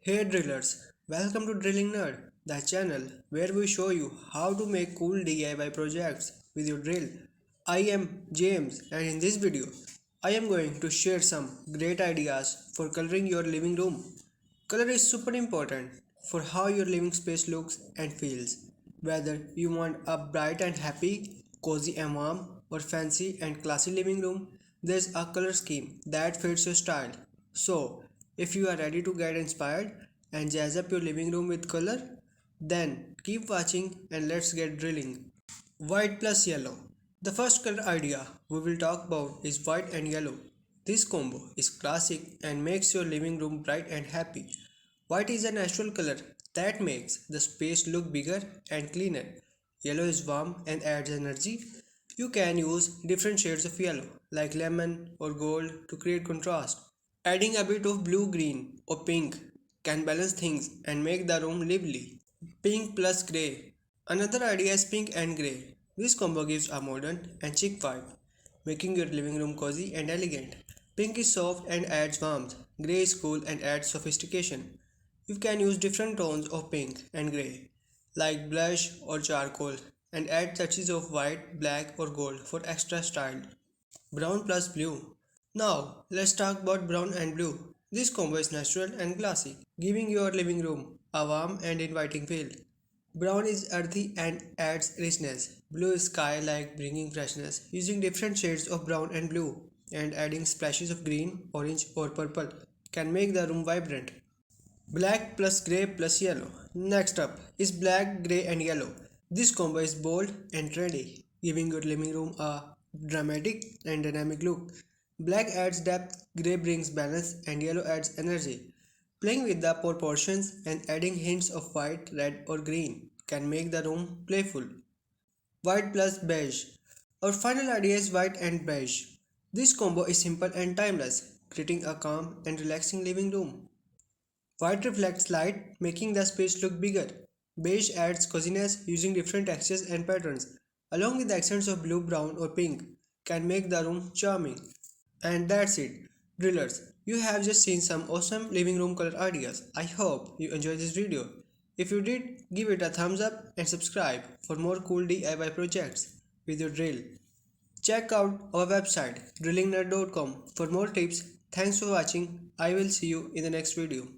Hey drillers, welcome to Drilling Nerd, the channel where we show you how to make cool DIY projects with your drill. I am James and in this video, I am going to share some great ideas for coloring your living room. Color is super important for how your living space looks and feels. Whether you want a bright and happy, cozy and warm, or fancy and classy living room, there's a color scheme that fits your style. So, if you are ready to get inspired and jazz up your living room with color, then keep watching and let's get drilling. White plus yellow. The first color idea we will talk about is white and yellow. This combo is classic and makes your living room bright and happy. White is a natural color that makes the space look bigger and cleaner. Yellow is warm and adds energy. You can use different shades of yellow like lemon or gold to create contrast. Adding a bit of blue, green, or pink can balance things and make the room lively. Pink plus grey. Another idea is pink and grey. This combo gives a modern and chic vibe, making your living room cozy and elegant. Pink is soft and adds warmth. Grey is cool and adds sophistication. You can use different tones of pink and grey, like blush or charcoal, and add touches of white, black, or gold for extra style. Brown plus blue. Now, let's talk about brown and blue. This combo is natural and classy, giving your living room a warm and inviting feel. Brown is earthy and adds richness. Blue is sky-like, bringing freshness. Using different shades of brown and blue and adding splashes of green, orange, or purple can make the room vibrant. Black plus grey plus yellow. Next up is black, grey, and yellow. This combo is bold and trendy, giving your living room a dramatic and dynamic look. Black adds depth, grey brings balance, and yellow adds energy. Playing with the proportions and adding hints of white, red, or green can make the room playful. White plus beige. Our final idea is white and beige. This combo is simple and timeless, creating a calm and relaxing living room. White reflects light, making the space look bigger. Beige adds coziness using different textures and patterns, along with the accents of blue, brown, or pink, can make the room charming. And that's it, drillers. You have just seen some awesome living room color ideas. I hope you enjoyed this video. If you did, give it a thumbs up and subscribe for more cool DIY projects with your drill. Check out our website drillingnerd.com for more tips. Thanks for watching. I will see you in the next video.